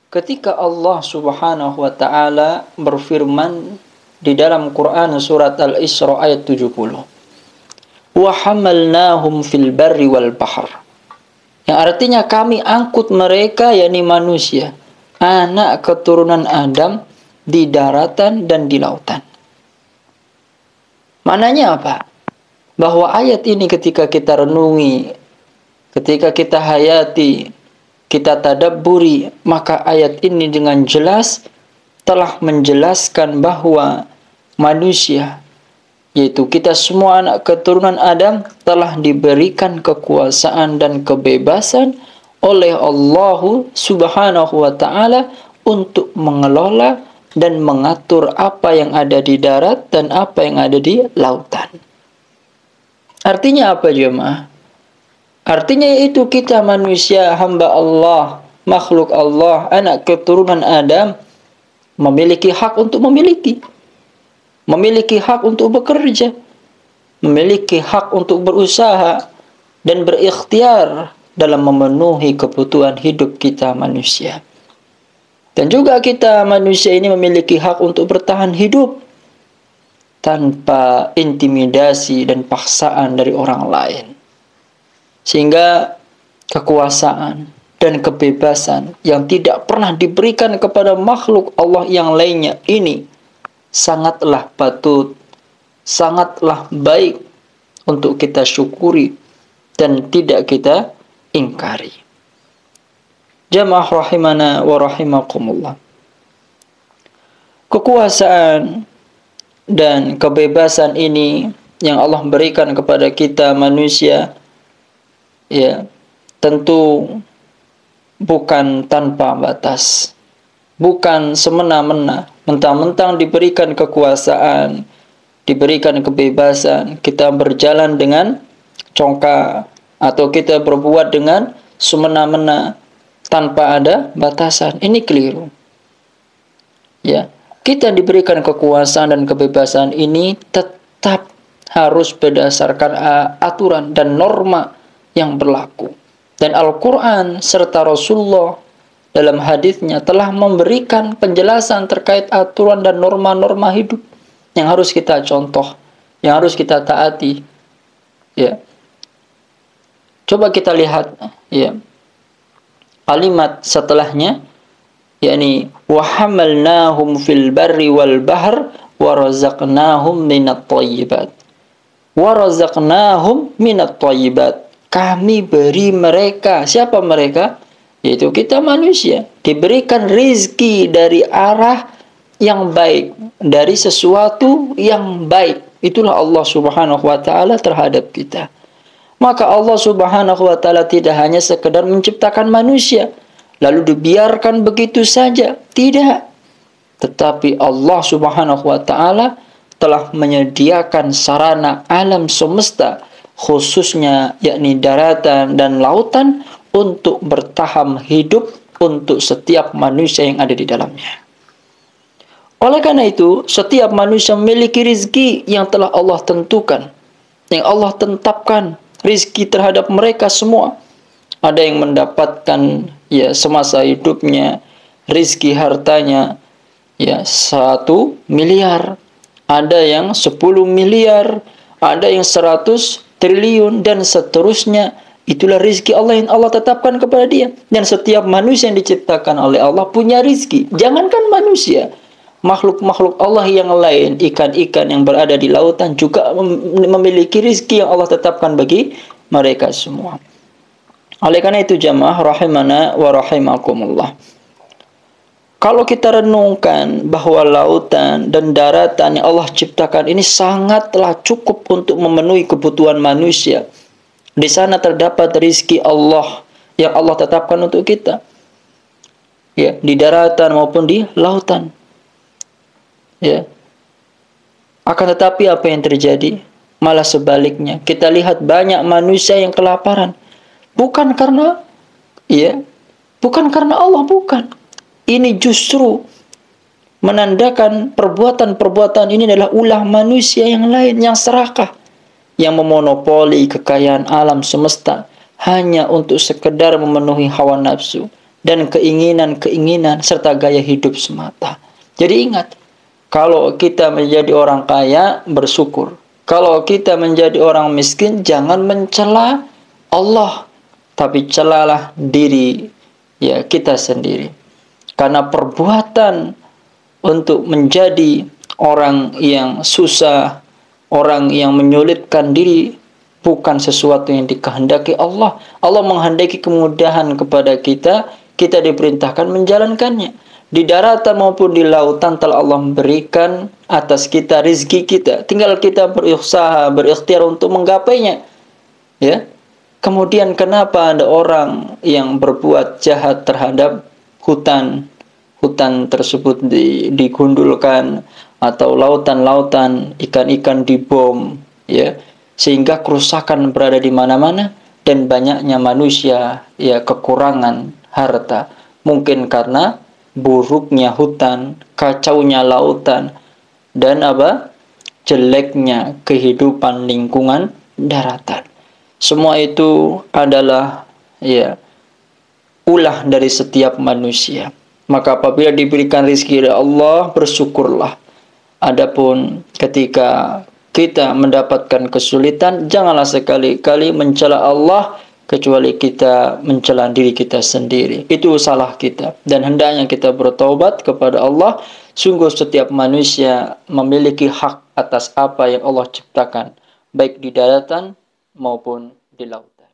Ketika Allah Subhanahu wa taala berfirman di dalam Quran surat Al-Isra ayat 70. Wa hamalnahum fil barri wal bahr. Yang artinya kami angkut mereka, yakni manusia, anak keturunan Adam, di daratan dan di lautan. Maknanya apa? Bahwa ayat ini ketika kita renungi, ketika kita hayati, kita tadabburi, maka ayat ini dengan jelas telah menjelaskan bahwa manusia, yaitu kita semua anak keturunan Adam, telah diberikan kekuasaan dan kebebasan oleh Allah Subhanahu wa taala untuk mengelola dan mengatur apa yang ada di darat dan apa yang ada di lautan. Artinya apa, jemaah? Artinya itu kita manusia, hamba Allah, makhluk Allah, anak keturunan Adam, memiliki hak untuk memiliki hak untuk bekerja, memiliki hak untuk berusaha dan berikhtiar dalam memenuhi kebutuhan hidup kita manusia. Dan juga kita manusia ini memiliki hak untuk bertahan hidup tanpa intimidasi dan paksaan dari orang lain. Sehingga kekuasaan dan kebebasan yang tidak pernah diberikan kepada makhluk Allah yang lainnya ini sangatlah patut, sangatlah baik untuk kita syukuri dan tidak kita ingkari. Jamaah rahimana wa rahimakumullah. Kekuasaan dan kebebasan ini yang Allah berikan kepada kita manusia, ya, tentu bukan tanpa batas, bukan semena-mena, mentang-mentang diberikan kekuasaan, diberikan kebebasan, kita berjalan dengan congkak atau kita berbuat dengan semena-mena tanpa ada batasan. Ini keliru. Ya, kita diberikan kekuasaan dan kebebasan ini tetap harus berdasarkan aturan dan norma yang berlaku. Dan Al-Quran serta Rasulullah dalam hadisnya telah memberikan penjelasan terkait aturan dan norma-norma hidup yang harus kita contoh, yang harus kita taati. Ya. Coba kita lihat, ya, kalimat setelahnya, yakni wa hamalnahum fil barri wal bahr wa razaqnahum minat thayyibat. Wa razaqnahum minat thayyibat. Kami beri mereka, siapa mereka? Yaitu kita manusia, diberikan rizki dari arah yang baik, dari sesuatu yang baik. Itulah Allah Subhanahu wa taala terhadap kita. Maka Allah Subhanahu wa taala tidak hanya sekedar menciptakan manusia lalu dibiarkan begitu saja, tidak. Tetapi Allah Subhanahu wa taala telah menyediakan sarana alam semesta, khususnya yakni daratan dan lautan, untuk bertahan hidup untuk setiap manusia yang ada di dalamnya. Oleh karena itu, setiap manusia memiliki rizki yang telah Allah tentukan, yang Allah tetapkan rizki terhadap mereka semua. Ada yang mendapatkan, ya, semasa hidupnya rizki hartanya, ya, 1 miliar, ada yang 10 miliar, ada yang 100 triliun dan seterusnya. Itulah rizki Allah yang Allah tetapkan kepada dia. Dan setiap manusia yang diciptakan oleh Allah punya rizki. Jangankan manusia, makhluk-makhluk Allah yang lain, ikan-ikan yang berada di lautan juga memiliki rizki yang Allah tetapkan bagi mereka semua. Oleh karena itu, jamaah rahimana wa rahimakumullah, kalau kita renungkan bahwa lautan dan daratan yang Allah ciptakan ini sangatlah cukup untuk memenuhi kebutuhan manusia. Di sana terdapat rizki Allah yang Allah tetapkan untuk kita, ya, di daratan maupun di lautan. Ya. Akan tetapi apa yang terjadi? Malah sebaliknya. Kita lihat banyak manusia yang kelaparan. Bukan karena, ya, bukan karena Allah, bukan. Ini justru menandakan perbuatan-perbuatan ini adalah ulah manusia yang lain, yang serakah, yang memonopoli kekayaan alam semesta hanya untuk sekedar memenuhi hawa nafsu, dan keinginan-keinginan serta gaya hidup semata. Jadi ingat, kalau kita menjadi orang kaya, bersyukur. Kalau kita menjadi orang miskin, jangan mencela Allah, tapi celalah diri ya kita sendiri. Karena perbuatan untuk menjadi orang yang susah, orang yang menyulitkan diri, bukan sesuatu yang dikehendaki Allah. Allah menghendaki kemudahan kepada kita, kita diperintahkan menjalankannya. Di daratan maupun di lautan telah Allah memberikan atas kita rizki kita. Tinggal kita berusaha, berikhtiar untuk menggapainya. Ya. Kemudian kenapa ada orang yang berbuat jahat terhadap hutan? Hutan tersebut digundulkan, atau lautan-lautan, ikan-ikan dibom, ya. Sehingga kerusakan berada di mana-mana dan banyaknya manusia ya kekurangan harta. Mungkin karena buruknya hutan, kacaunya lautan, dan jeleknya kehidupan lingkungan daratan. Semua itu adalah ya ulah dari setiap manusia. Maka apabila diberikan rezeki dari Allah, bersyukurlah. Adapun ketika kita mendapatkan kesulitan, janganlah sekali-kali mencela Allah kecuali kita mencela diri kita sendiri. Itu salah kita, dan hendaknya kita bertaubat kepada Allah. Sungguh setiap manusia memiliki hak atas apa yang Allah ciptakan, baik di daratan maupun di lautan.